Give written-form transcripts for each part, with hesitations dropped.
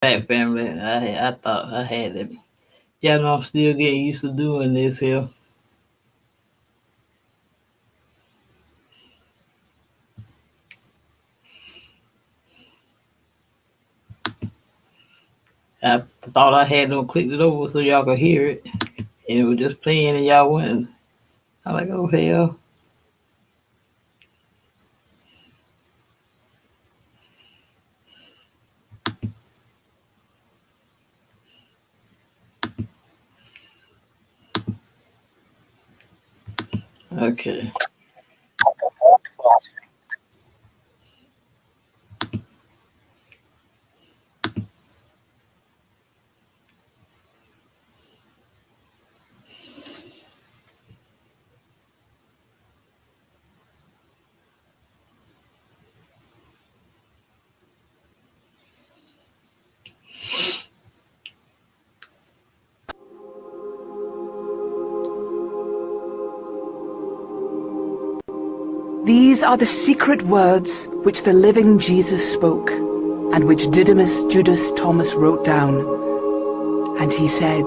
Back family. I thought I had it. Yeah, no, I'm still getting used to doing this here. I thought I had them clicked it over so y'all could hear it. And it was just playing and y'all went. I'm like, oh hell. Okay. These are the secret words which the living Jesus spoke, and which Didymus Judas Thomas wrote down. And he said,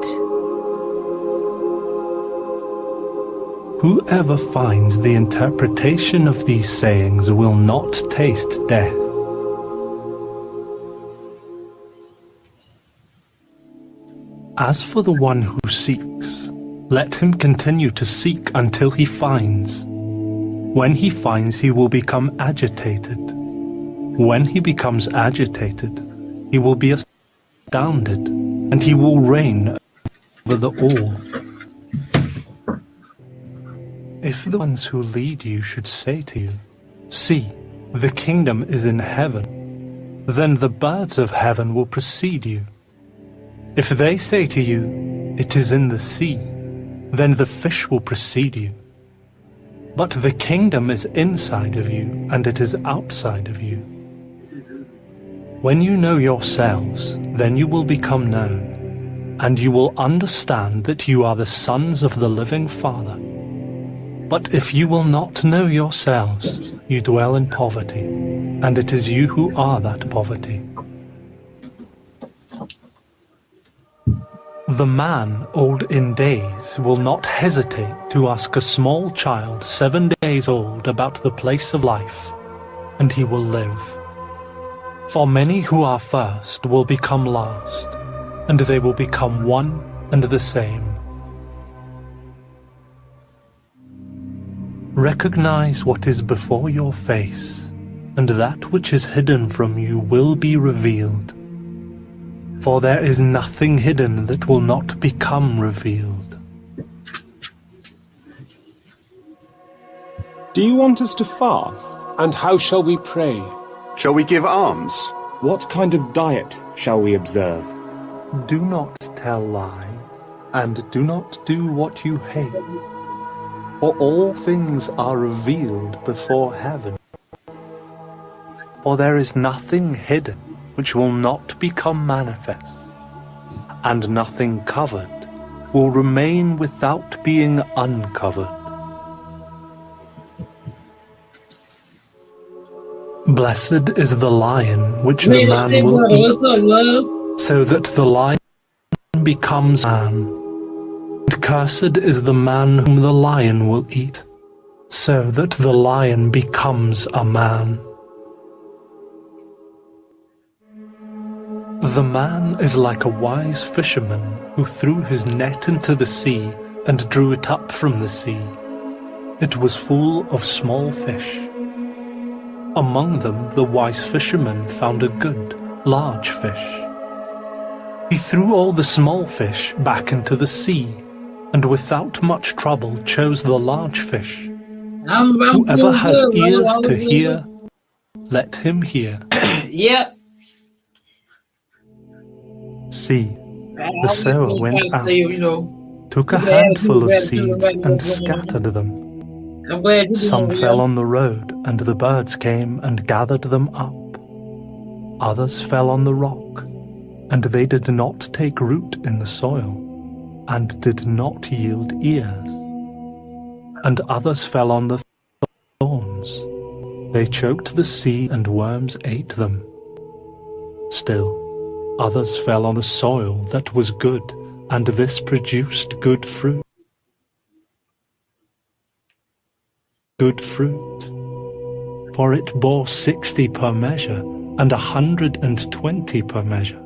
"Whoever finds the interpretation of these sayings will not taste death." As for the one who seeks, let him continue to seek until he finds. When he finds, he will become agitated. When he becomes agitated, he will be astounded, and he will reign over the all. If the ones who lead you should say to you, "See, the kingdom is in heaven," then the birds of heaven will precede you. If they say to you, "It is in the sea," then the fish will precede you. But the kingdom is inside of you, and it is outside of you. When you know yourselves, then you will become known, and you will understand that you are the sons of the living Father. But if you will not know yourselves, you dwell in poverty, and it is you who are that poverty. The man old in days will not hesitate to ask a small child 7 days old about the place of life, and he will live. For many who are first will become last, and they will become one and the same. Recognize what is before your face, and that which is hidden from you will be revealed. For there is nothing hidden that will not become revealed. Do you want us to fast? And how shall we pray? Shall we give alms? What kind of diet shall we observe? Do not tell lies, and do not do what you hate. For all things are revealed before heaven. For there is nothing hidden which will not become manifest, and nothing covered will remain without being uncovered. Blessed is the lion which the man will eat, What's up, love? so that the lion becomes man. And cursed is the man whom the lion will eat, so that the lion becomes a man. The man is like a wise fisherman who threw his net into the sea and drew it up from the sea. It was full of small fish. Among them the wise fisherman found a good, large fish. He threw all the small fish back into the sea, and without much trouble chose the large fish. Whoever has ears to hear, let him hear. Yep. See, the sower went out, took a Yeah, handful of yeah, seeds yeah. and scattered them. I'm glad you Some know, fell on the road, and the birds came and gathered them up. Others fell on the rock, and they did not take root in the soil, and did not yield ears. And others fell on the thorns. They choked the seed, and worms ate them. Still, Others fell on the soil that was good, and this produced good fruit. Good fruit. For it bore 60 per measure, and 120 per measure.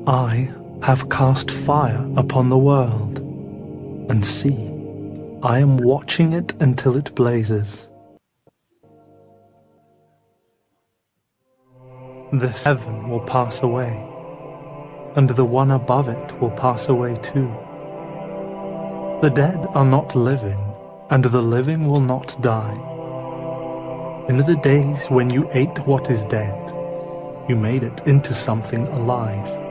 I have cast fire upon the world, and see, I am watching it until it blazes. This heaven will pass away, and the one above it will pass away too. The dead are not living, and the living will not die. In the days when you ate what is dead, you made it into something alive.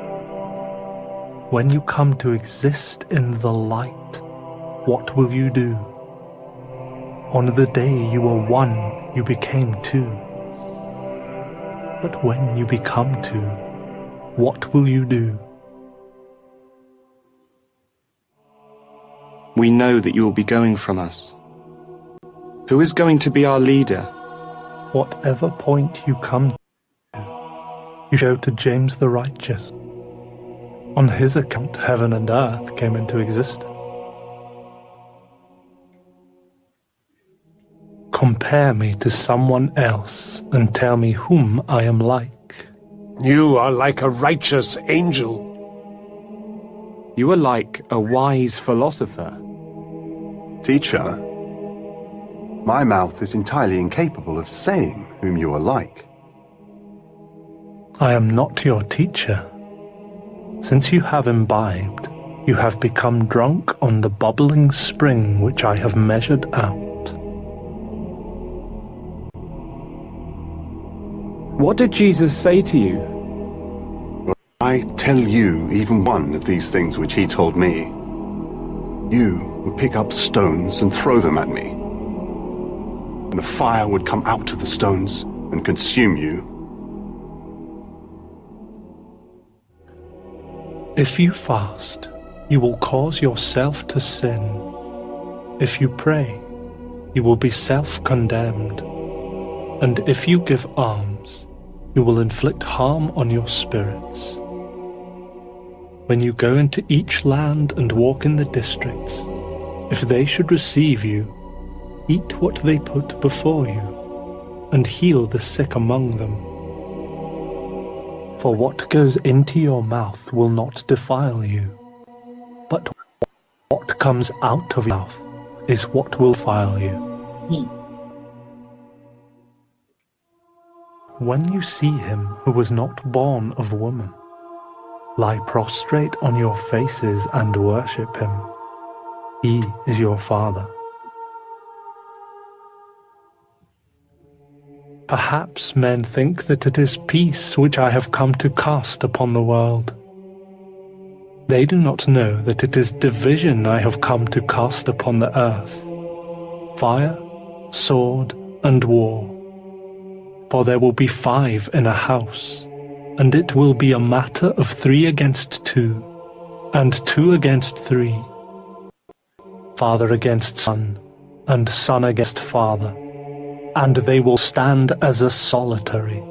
When you come to exist in the light, what will you do? On the day you were one, you became two. But when you become two, what will you do? We know that you will be going from us. Who is going to be our leader? Whatever point you come to, you show to James the righteous. On his account, heaven and earth came into existence. Compare me to someone else and tell me whom I am like. You are like a righteous angel. You are like a wise philosopher. Teacher, my mouth is entirely incapable of saying whom you are like. I am not your teacher. Since you have imbibed, you have become drunk on the bubbling spring which I have measured out. What did Jesus say to you? I tell you even one of these things which he told me. You would pick up stones and throw them at me, and the fire would come out of the stones and consume you. If you fast, you will cause yourself to sin. If you pray, you will be self-condemned. And if you give alms, you will inflict harm on your spirits. When you go into each land and walk in the districts, if they should receive you, eat what they put before you, and heal the sick among them. For what goes into your mouth will not defile you, but what comes out of your mouth is what will defile you. When you see him who was not born of woman, lie prostrate on your faces and worship him. He is your Father. Perhaps men think that it is peace which I have come to cast upon the world. They do not know that it is division I have come to cast upon the earth, fire, sword, and war. For there will be 5 in a house, and it will be a matter of 3 against 2, and 2 against 3, father against son, and son against father, and they will stand as a solitary.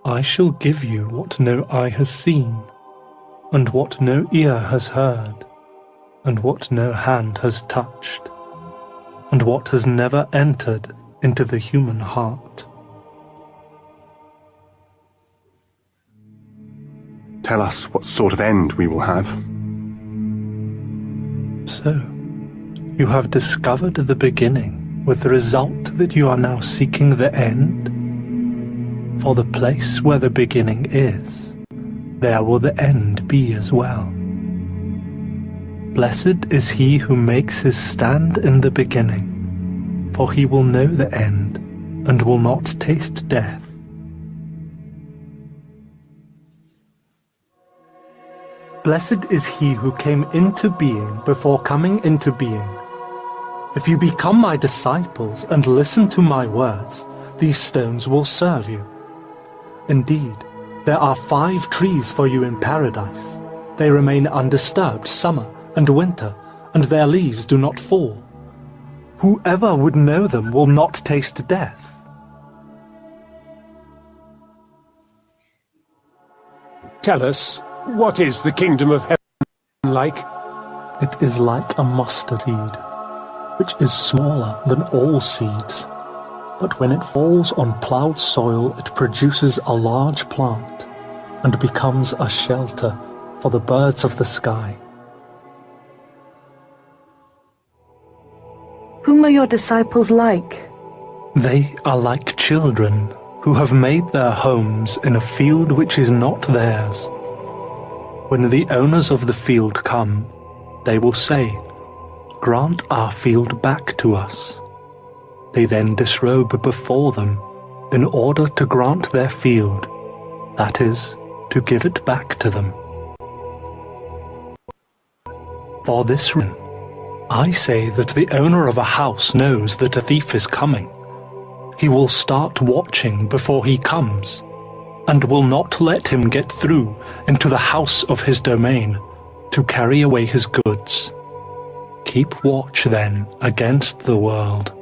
I shall give you what no eye has seen, and what no ear has heard, and what no hand has touched, and what has never entered into the human heart. Tell us what sort of end we will have. So, you have discovered the beginning, with the result that you are now seeking the end? For the place where the beginning is, there will the end be as well. Blessed is he who makes his stand in the beginning, for he will know the end, and will not taste death. Blessed is he who came into being before coming into being. If you become my disciples and listen to my words, these stones will serve you. Indeed, there are 5 trees for you in paradise. They remain undisturbed summer and winter, and their leaves do not fall. Whoever would know them will not taste death. Tell us, what is the kingdom of heaven like? It is like a mustard seed, which is smaller than all seeds. But when it falls on plowed soil, it produces a large plant and becomes a shelter for the birds of the sky. Whom are your disciples like? They are like children who have made their homes in a field which is not theirs. When the owners of the field come, they will say, "Grant our field back to us." They then disrobe before them in order to grant their field, that is, to give it back to them. For this reason, I say that the owner of a house knows that a thief is coming. He will start watching before he comes, and will not let him get through into the house of his domain to carry away his goods. Keep watch then against the world.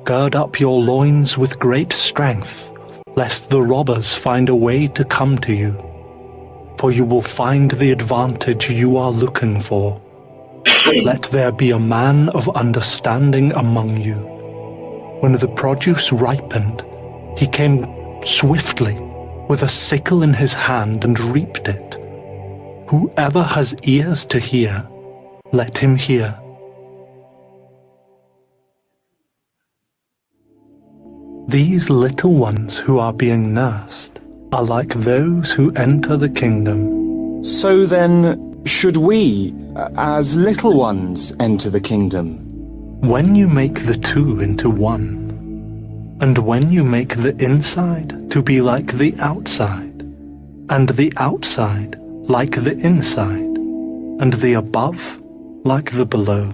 Gird up your loins with great strength, lest the robbers find a way to come to you. For you will find the advantage you are looking for. Let there be a man of understanding among you. When the produce ripened, he came swiftly with a sickle in his hand and reaped it. Whoever has ears to hear, let him hear. These little ones who are being nursed are like those who enter the kingdom. So then, should we, as little ones, enter the kingdom? When you make the two into one, and when you make the inside to be like the outside, and the outside like the inside, and the above like the below,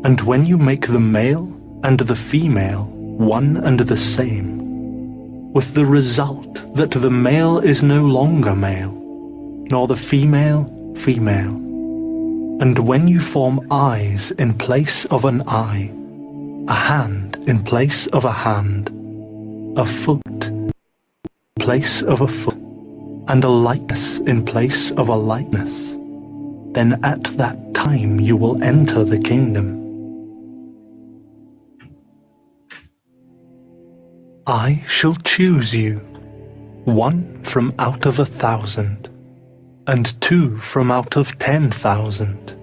and when you make the male and the female one and the same, with the result that the male is no longer male, nor the female female, and when you form eyes in place of an eye, a hand in place of a hand, a foot in place of a foot, and a likeness in place of a likeness, then at that time you will enter the kingdom. I shall choose you, one from out of 1,000, and two from out of 10,000,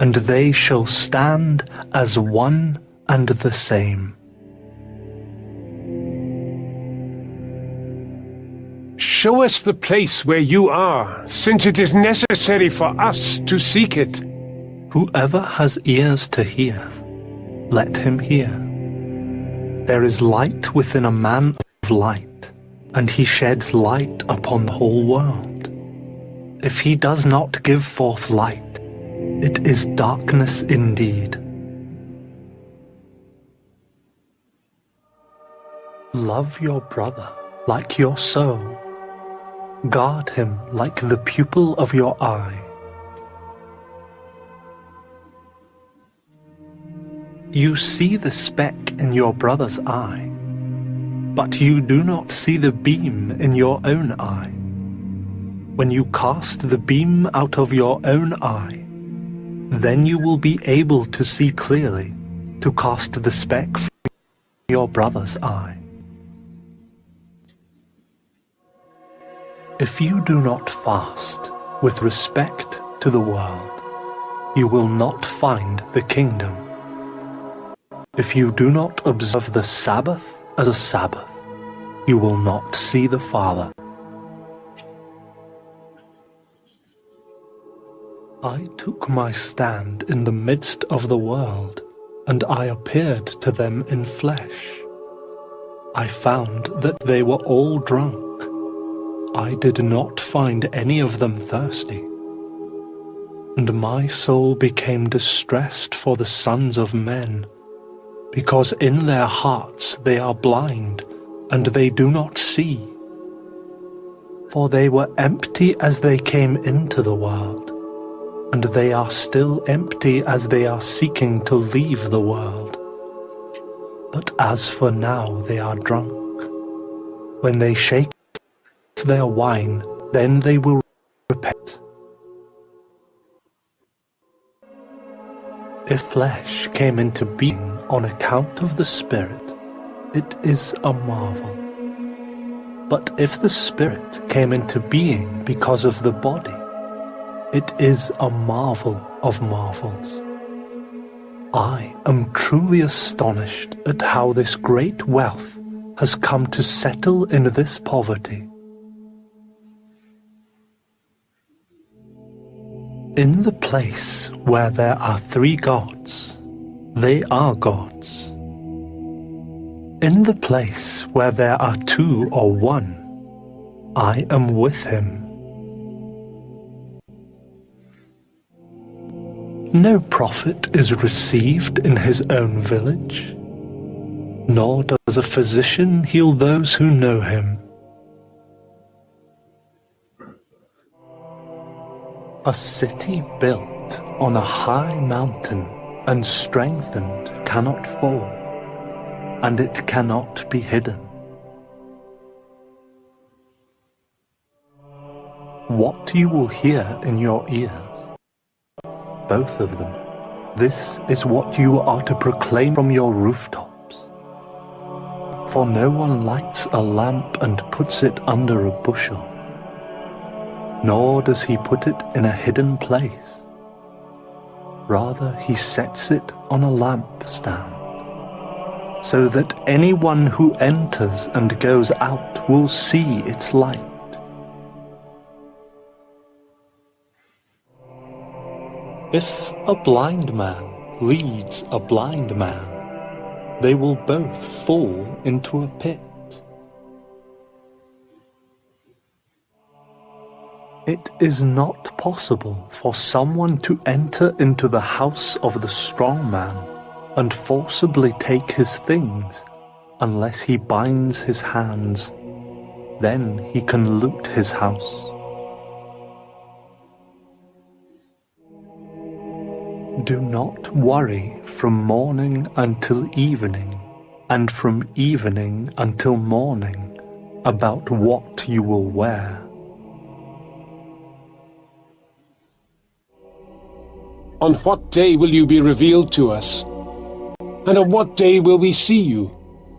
and they shall stand as one and the same. Show us the place where you are, since it is necessary for us to seek it. Whoever has ears to hear, let him hear. There is light within a man of light, and he sheds light upon the whole world. If he does not give forth light, it is darkness indeed. Love your brother like your soul. Guard him like the pupil of your eye. You see the speck in your brother's eye, but you do not see the beam in your own eye. When you cast the beam out of your own eye, then you will be able to see clearly to cast the speck from your brother's eye. If you do not fast with respect to the world, you will not find the kingdom. If you do not observe the Sabbath as a Sabbath, you will not see the Father. I took my stand in the midst of the world, and I appeared to them in flesh. I found that they were all drunk. I did not find any of them thirsty. And my soul became distressed for the sons of men, because in their hearts they are blind, and they do not see. For they were empty as they came into the world, and they are still empty as they are seeking to leave the world. But as for now they are drunk. When they shake their wine, then they will repent. If flesh came into being on account of the Spirit, it is a marvel. But if the Spirit came into being because of the body, it is a marvel of marvels. I am truly astonished at how this great wealth has come to settle in this poverty. In the place where there are 3 gods, they are gods. In the place where there are 2 or 1, I am with him. No prophet is received in his own village, nor does a physician heal those who know him. A city built on a high mountain and strengthened cannot fall, and it cannot be hidden. What you will hear in your ears, both of them, this is what you are to proclaim from your rooftops. For no one lights a lamp and puts it under a bushel, nor does he put it in a hidden place. Rather, he sets it on a lampstand, so that anyone who enters and goes out will see its light. If a blind man leads a blind man, they will both fall into a pit. It is not possible for someone to enter into the house of the strong man and forcibly take his things unless he binds his hands. Then he can loot his house. Do not worry from morning until evening, and from evening until morning, about what you will wear. On what day will you be revealed to us? And on what day will we see you?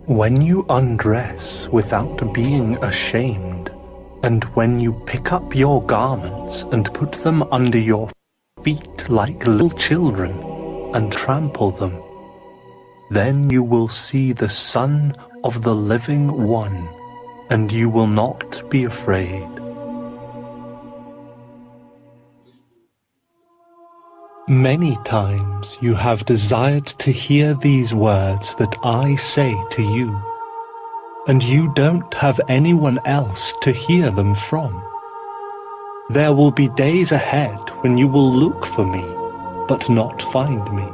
When you undress without being ashamed, and when you pick up your garments and put them under your feet like little children, and trample them, then you will see the Son of the Living One, and you will not be afraid. Many times you have desired to hear these words that I say to you, and you don't have anyone else to hear them from. There will be days ahead when you will look for me, but not find me.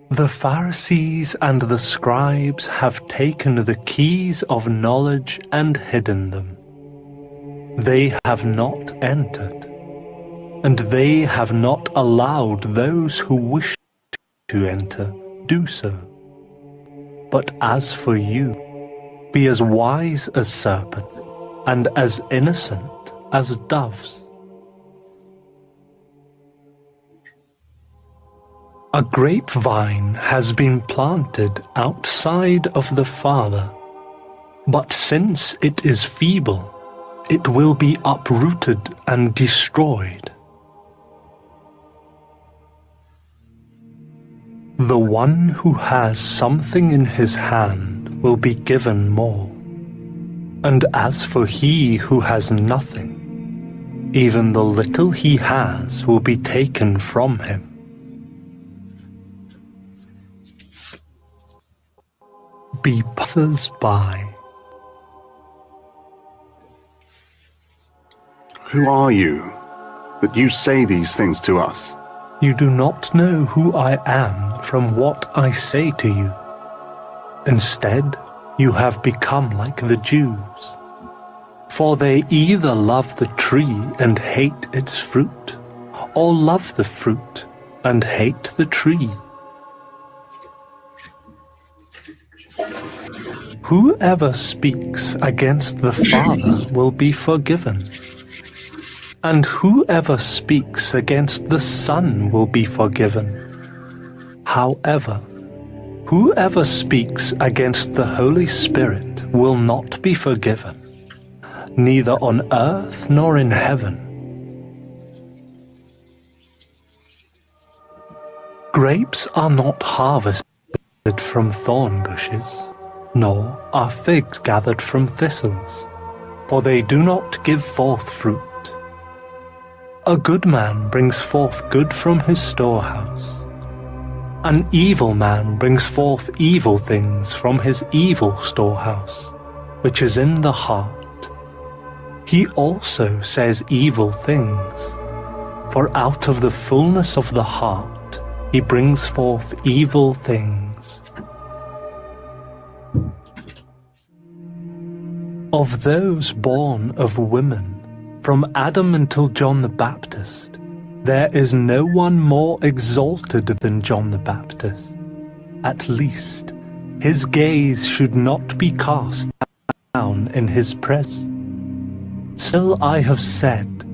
The Pharisees and the scribes have taken the keys of knowledge and hidden them. They have not entered, and they have not allowed those who wish to enter do so. But as for you, be as wise as serpents, and as innocent as doves. A grapevine has been planted outside of the Father, but since it is feeble, it will be uprooted and destroyed. The one who has something in his hand will be given more, and as for he who has nothing, even the little he has will be taken from him. Be passers-by. Who are you, that you say these things to us? You do not know who I am from what I say to you. Instead, you have become like the Jews. For they either love the tree and hate its fruit, or love the fruit and hate the tree. Whoever speaks against the Father will be forgiven, and whoever speaks against the Son will be forgiven. However, whoever speaks against the Holy Spirit will not be forgiven, neither on earth nor in heaven. Grapes are not harvested from thorn bushes, nor are figs gathered from thistles, for they do not give forth fruit. A good man brings forth good from his storehouse. An evil man brings forth evil things from his evil storehouse, which is in the heart. He also says evil things, for out of the fullness of the heart he brings forth evil things. Of those born of women, from Adam until John the Baptist, there is no one more exalted than John the Baptist. At least, his gaze should not be cast down in his presence. Still I have said,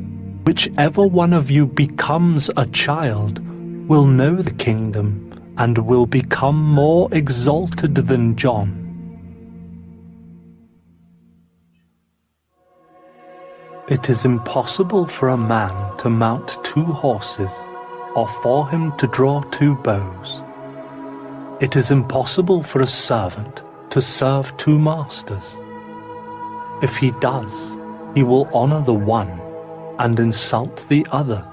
whichever one of you becomes a child will know the kingdom and will become more exalted than John. It is impossible for a man to mount 2 horses, or for him to draw 2 bows. It is impossible for a servant to serve 2 masters. If he does, he will honor the one and insult the other.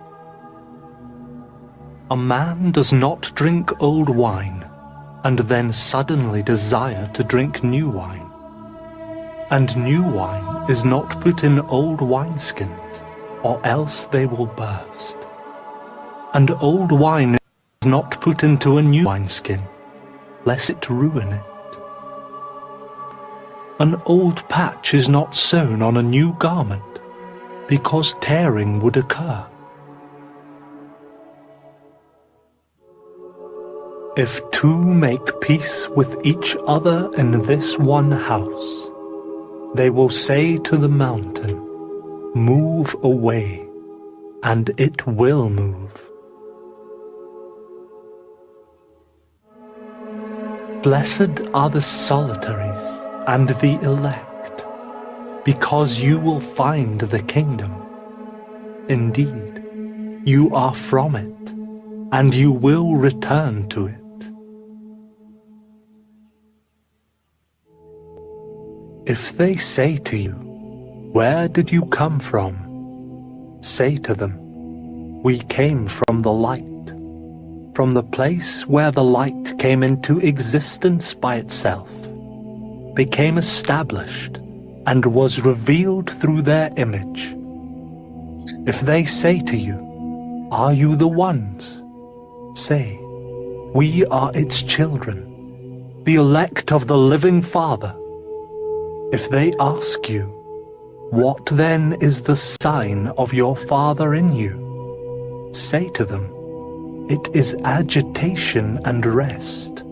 A man does not drink old wine, and then suddenly desire to drink new wine. And new wine is not put in old wineskins, or else they will burst. And old wine is not put into a new wineskin, lest it ruin it. An old patch is not sewn on a new garment, because tearing would occur. If 2 make peace with each other in this one house, they will say to the mountain, "Move away," and it will move. Blessed are the solitaries and the elect, because you will find the kingdom. Indeed, you are from it, and you will return to it. If they say to you, "Where did you come from?" say to them, "We came from the light, from the place where the light came into existence by itself, became established, and was revealed through their image." If they say to you, "Are you the ones?" say, "We are its children, the elect of the living Father." If they ask you, "What then is the sign of your Father in you?" say to them, "It is agitation and rest."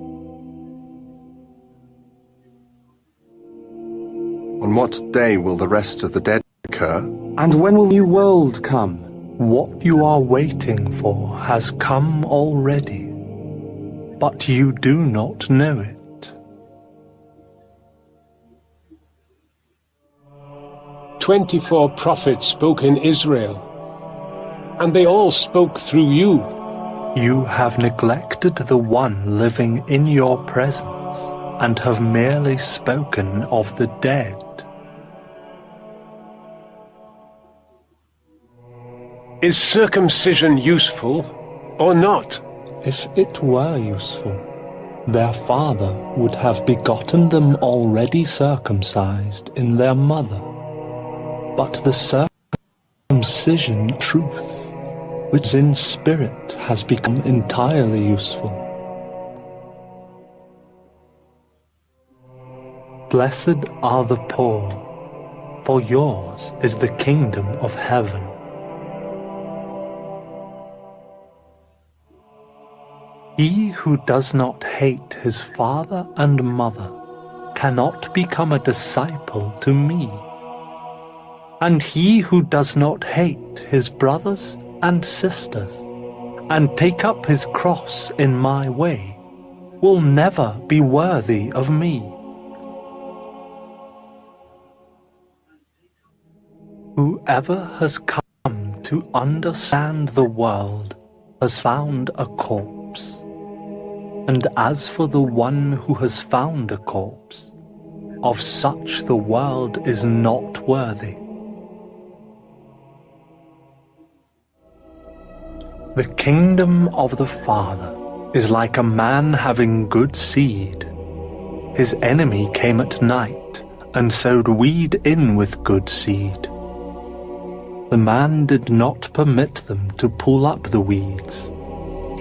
On what day will the rest of the dead occur? And when will the new world come? What you are waiting for has come already, but you do not know it. 24 prophets spoke in Israel, and they all spoke through you. You have neglected the one living in your presence, and have merely spoken of the dead. Is circumcision useful or not? If it were useful, their father would have begotten them already circumcised in their mother. But the circumcision truth, which is in spirit, has become entirely useful. Blessed are the poor, for yours is the kingdom of heaven. He who does not hate his father and mother cannot become a disciple to me. And he who does not hate his brothers and sisters and take up his cross in my way will never be worthy of me. Whoever has come to understand the world has found a corpse. And as for the one who has found a corpse, of such the world is not worthy. The kingdom of the Father is like a man having good seed. His enemy came at night and sowed weed in with good seed. The man did not permit them to pull up the weeds.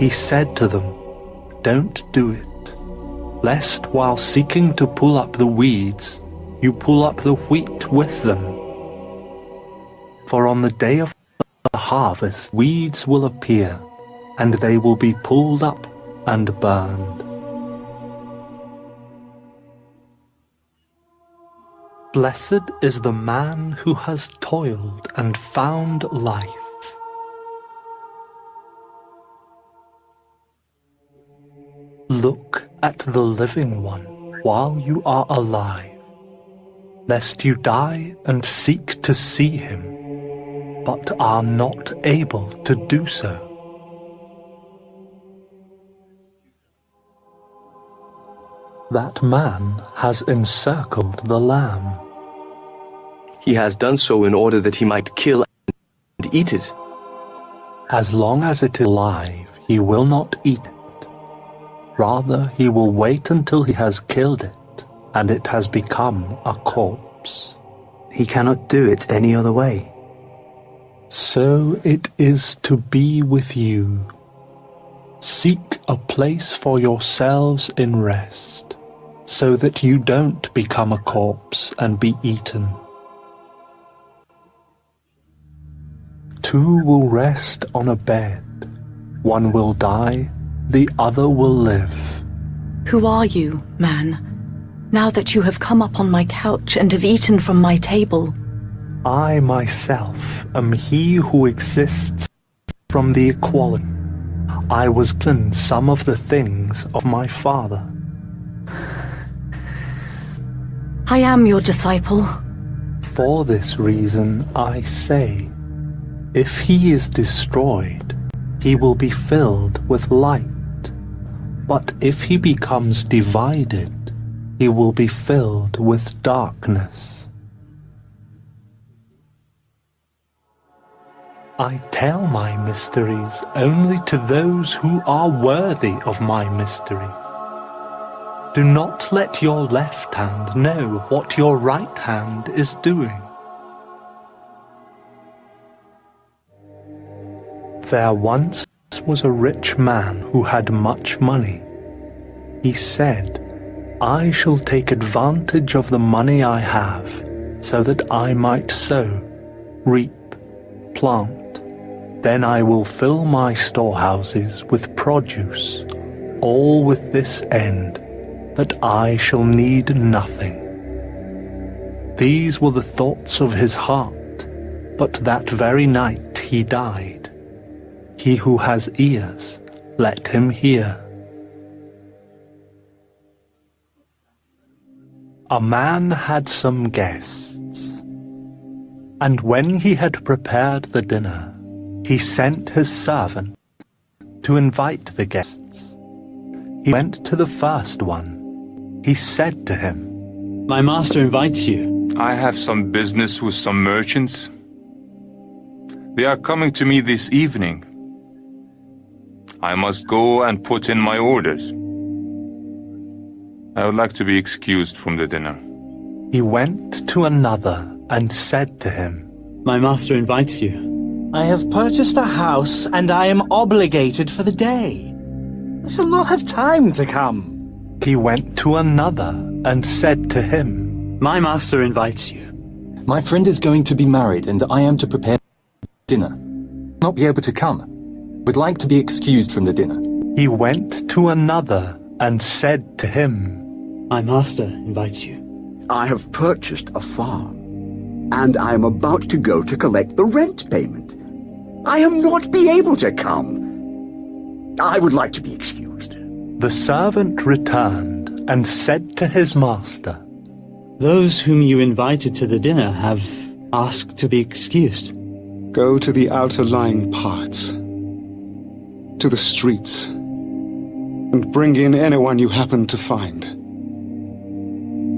He said to them, "Don't do it, lest while seeking to pull up the weeds, you pull up the wheat with them. For on the day of the harvest, weeds will appear, and they will be pulled up and burned." Blessed is the man who has toiled and found life. Look at the living one while you are alive, lest you die and seek to see him, but are not able to do so. That man has encircled the lamb. He has done so in order that he might kill and eat it. As long as it is alive, he will not eat it. Rather, he will wait until he has killed it, and it has become a corpse. He cannot do it any other way. So it is to be with you. Seek a place for yourselves in rest, so that you don't become a corpse and be eaten. Two will rest on a bed. One will die, the other will live. Who are you, man, now that you have come up on my couch and have eaten from my table? I myself am he who exists from the equality. I was given some of the things of my Father. I am your disciple. For this reason I say, if he is destroyed, he will be filled with light. But if he becomes divided, he will be filled with darkness. I tell my mysteries only to those who are worthy of my mysteries. Do not let your left hand know what your right hand is doing. There once was a rich man who had much money. He said, "I shall take advantage of the money I have, so that I might sow, reap, plant. Then I will fill my storehouses with produce, all with this end, that I shall need nothing." These were the thoughts of his heart, but that very night he died. He who has ears, let him hear. A man had some guests, and when he had prepared the dinner, he sent his servant to invite the guests. He went to the first one. He said to him, "My master invites you." "I have some business with some merchants. They are coming to me this evening. I must go and put in my orders. I would like to be excused from the dinner." He went to another and said to him, "My master invites you." "I have purchased a house and I am obligated for the day. I shall not have time to come." He went to another and said to him, "My master invites you." My friend is going to be married and I am to prepare dinner. Not be able to come. Would like to be excused from the dinner. He went to another and said to him, My master invites you. I have purchased a farm, and I am about to go to collect the rent payment. I am not be able to come. I would like to be excused. The servant returned and said to his master, Those whom you invited to the dinner have asked to be excused. Go to the outer lying parts, to the streets, and bring in anyone you happen to find,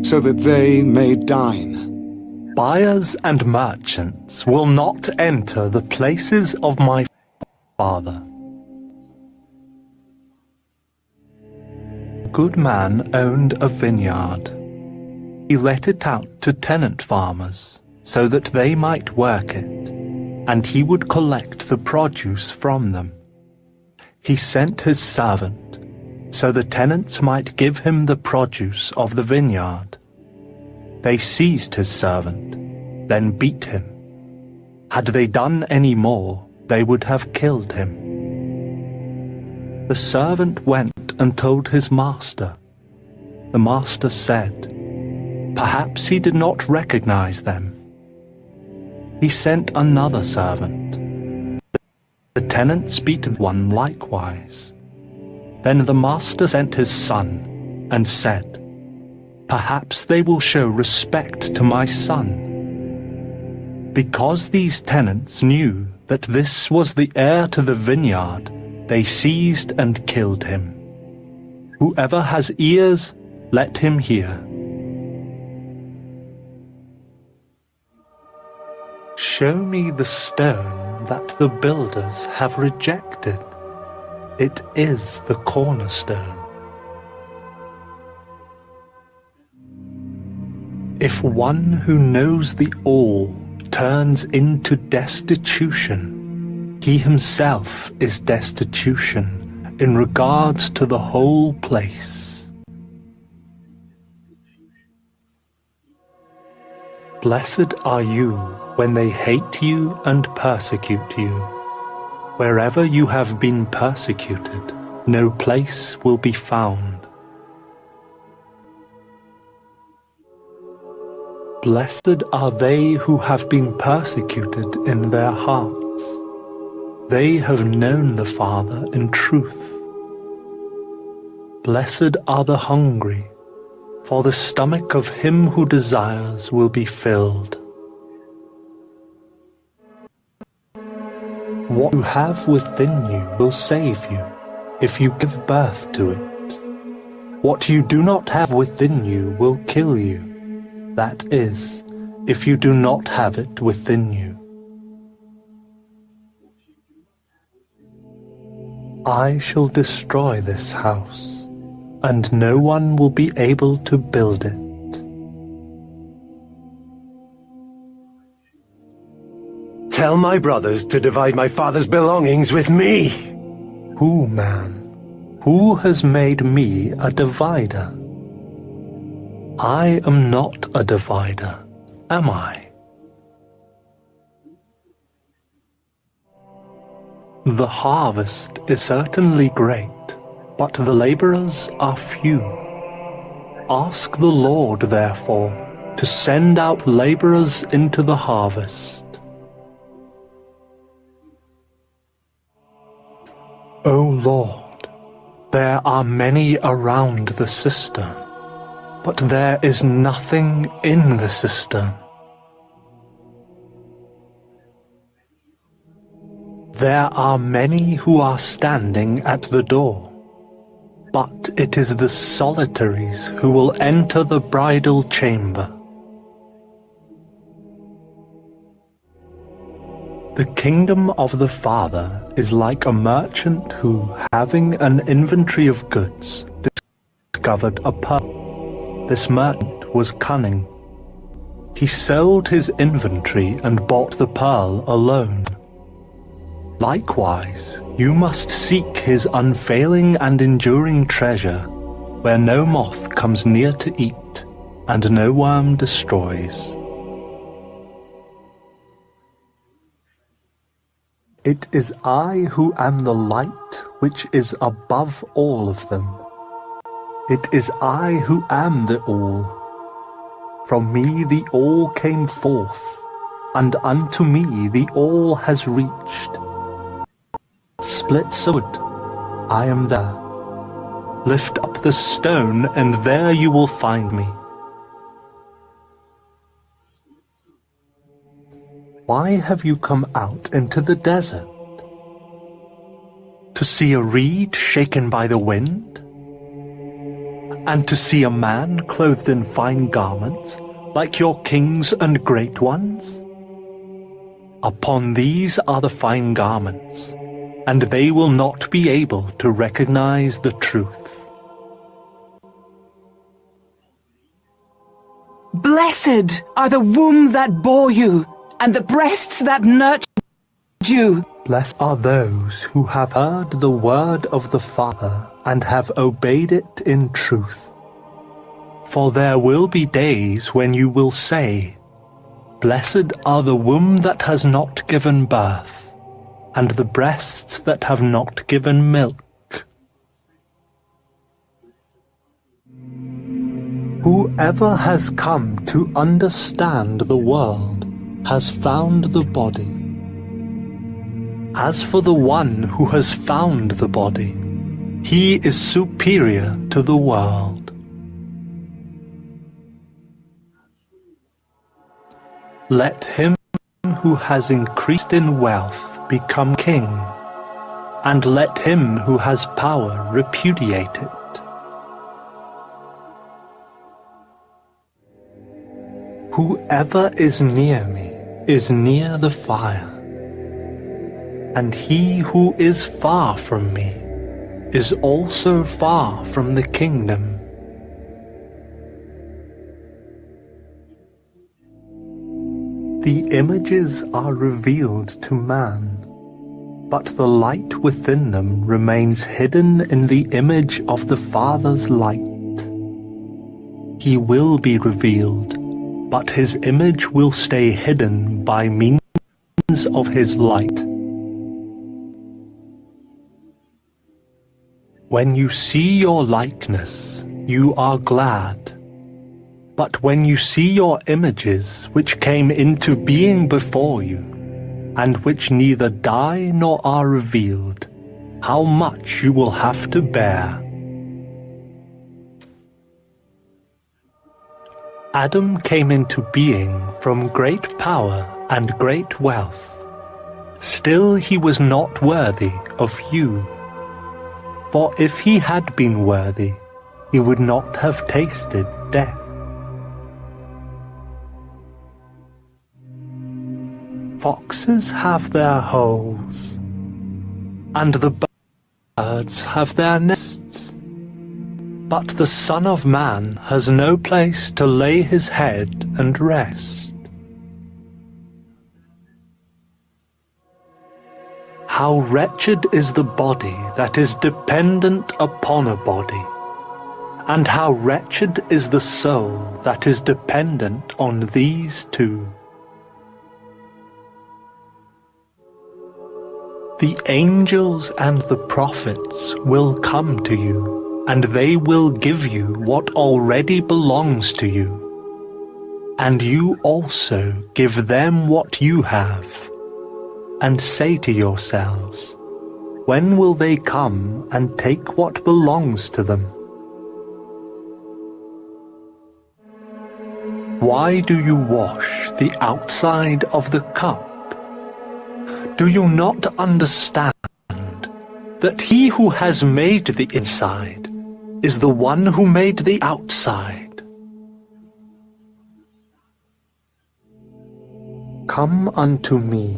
so that they may dine. Buyers and merchants will not enter the places of my Father. A good man owned a vineyard. He let it out to tenant farmers, so that they might work it, and he would collect the produce from them. He sent his servant, so the tenants might give him the produce of the vineyard. They seized his servant, then beat him. Had they done any more, they would have killed him. The servant went and told his master. The master said, Perhaps he did not recognize them. He sent another servant. The tenants beat one likewise. Then the master sent his son and said, Perhaps they will show respect to my son. Because these tenants knew that this was the heir to the vineyard, they seized and killed him. Whoever has ears, let him hear. Show me the stone that the builders have rejected. It is the cornerstone. If one who knows the all turns into destitution, he himself is destitution in regards to the whole place. Blessed are you when they hate you and persecute you. Wherever you have been persecuted, no place will be found. Blessed are they who have been persecuted in their hearts. They have known the Father in truth. Blessed are the hungry, for the stomach of him who desires will be filled. What you have within you will save you, if you give birth to it. What you do not have within you will kill you. That is, if you do not have it within you. I shall destroy this house, and no one will be able to build it. Tell my brothers to divide my father's belongings with me. Who, man? Who has made me a divider? I am not a divider, am I? The harvest is certainly great, but the laborers are few. Ask the Lord, therefore, to send out laborers into the harvest. O Lord, there are many around the cistern, but there is nothing in the cistern. There are many who are standing at the door, but it is the solitaries who will enter the bridal chamber. The kingdom of the Father is like a merchant who, having an inventory of goods, discovered a pearl. This merchant was cunning. He sold his inventory and bought the pearl alone. Likewise, you must seek his unfailing and enduring treasure, where no moth comes near to eat, and no worm destroys. It is I who am the light which is above all of them. It is I who am the All. From me the All came forth, and unto me the All has reached. Split sword, I am there. Lift up the stone, and there you will find me. Why have you come out into the desert? To see a reed shaken by the wind? And to see a man clothed in fine garments, like your kings and great ones? Upon these are the fine garments, and they will not be able to recognize the truth. Blessed are the womb that bore you, and the breasts that nurtured you. Blessed are those who have heard the word of the Father, and have obeyed it in truth. For there will be days when you will say, Blessed are the womb that has not given birth, and the breasts that have not given milk. Whoever has come to understand the world has found the body. As for the one who has found the body, he is superior to the world. Let him who has increased in wealth become king, and let him who has power repudiate it. Whoever is near me is near the fire, and he who is far from me is also far from the kingdom. The images are revealed to man, but the light within them remains hidden in the image of the Father's light. He will be revealed, but his image will stay hidden by means of his light. When you see your likeness, you are glad. But when you see your images which came into being before you, and which neither die nor are revealed, how much you will have to bear. Adam came into being from great power and great wealth. Still he was not worthy of you. For if he had been worthy, he would not have tasted death. Foxes have their holes, and the birds have their nests, but the Son of Man has no place to lay his head and rest. How wretched is the body that is dependent upon a body, and how wretched is the soul that is dependent on these two. The angels and the prophets will come to you, and they will give you what already belongs to you. And you also give them what you have, and say to yourselves, when will they come and take what belongs to them? Why do you wash the outside of the cup? Do you not understand that he who has made the inside is the one who made the outside? Come unto me,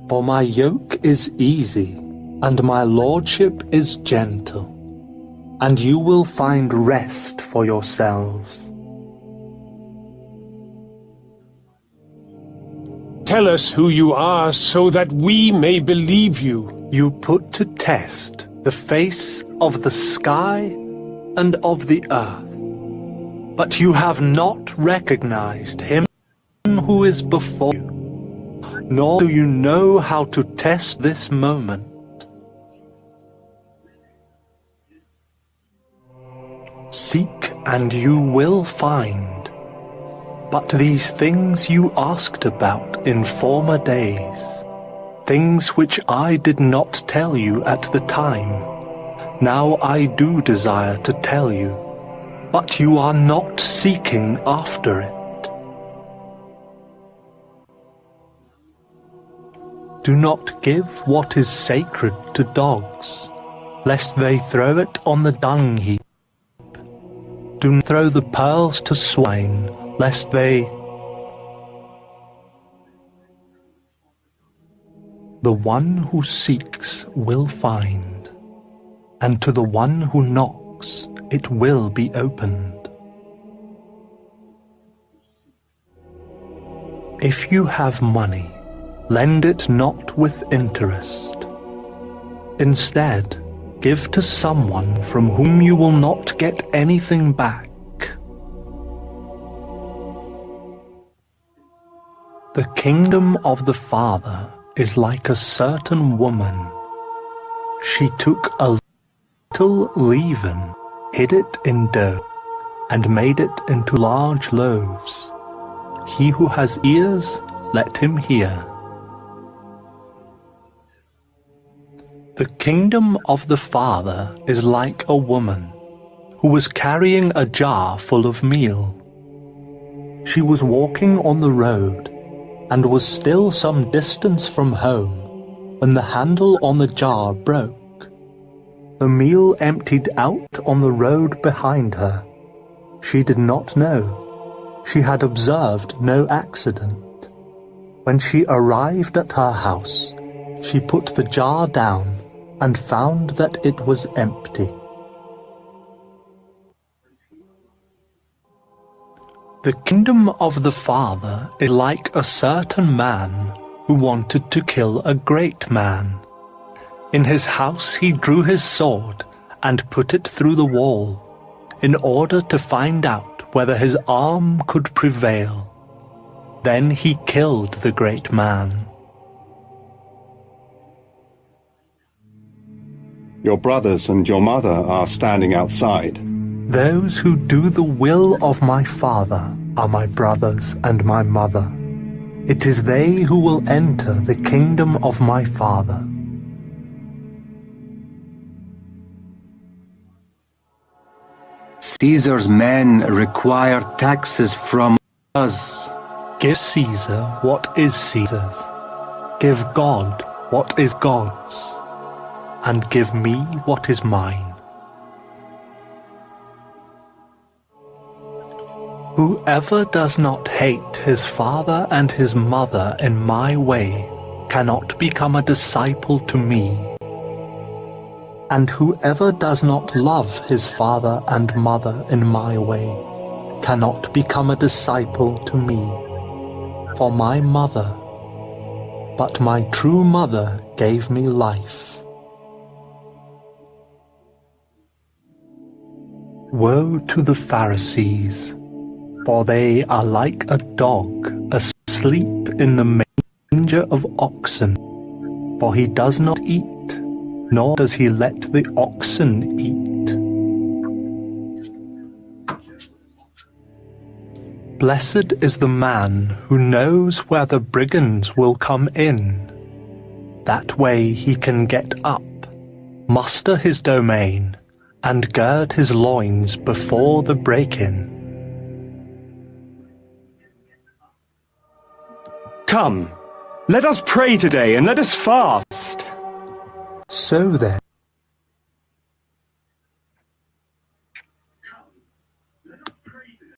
for my yoke is easy, and my lordship is gentle, and you will find rest for yourselves. Tell us who you are, so that we may believe you. You put to test the face of the sky and of the earth, but you have not recognized him who is before you. nor do you know how to test this moment. Seek and you will find. But these things you asked about in former days, things which I did not tell you at the time, now I do desire to tell you, but you are not seeking after it. Do not give what is sacred to dogs, lest they throw it on the dung heap. Do not throw the pearls to swine, lest they... The one who seeks will find, and to the one who knocks it will be opened. If you have money, lend it not with interest. Instead, give to someone from whom you will not get anything back. The kingdom of the Father is like a certain woman. She took a little leaven, hid it in dough, and made it into large loaves. He who has ears, let him hear. The kingdom of the Father is like a woman who was carrying a jar full of meal. She was walking on the road and was still some distance from home when the handle on the jar broke. The meal emptied out on the road behind her. She did not know. She had observed no accident. When she arrived at her house, she put the jar down and found that it was empty. The kingdom of the Father is like a certain man who wanted to kill a great man. In his house he drew his sword and put it through the wall, in order to find out whether his arm could prevail. Then he killed the great man. Your brothers and your mother are standing outside. Those who do the will of my Father are my brothers and my mother. It is they who will enter the kingdom of my Father. Caesar's men require taxes from us. Give Caesar what is Caesar's. Give God what is God's. And give me what is mine. Whoever does not hate his father and his mother in my way cannot become a disciple to me. And whoever does not love his father and mother in my way cannot become a disciple to me. For my mother, but my true mother gave me life. Woe to the Pharisees, for they are like a dog asleep in the manger of oxen, for he does not eat, nor does he let the oxen eat. Blessed is the man who knows where the brigands will come in. That way he can get up, muster his domain, and gird his loins before the break-in. Come, let us pray today and let us fast. So then,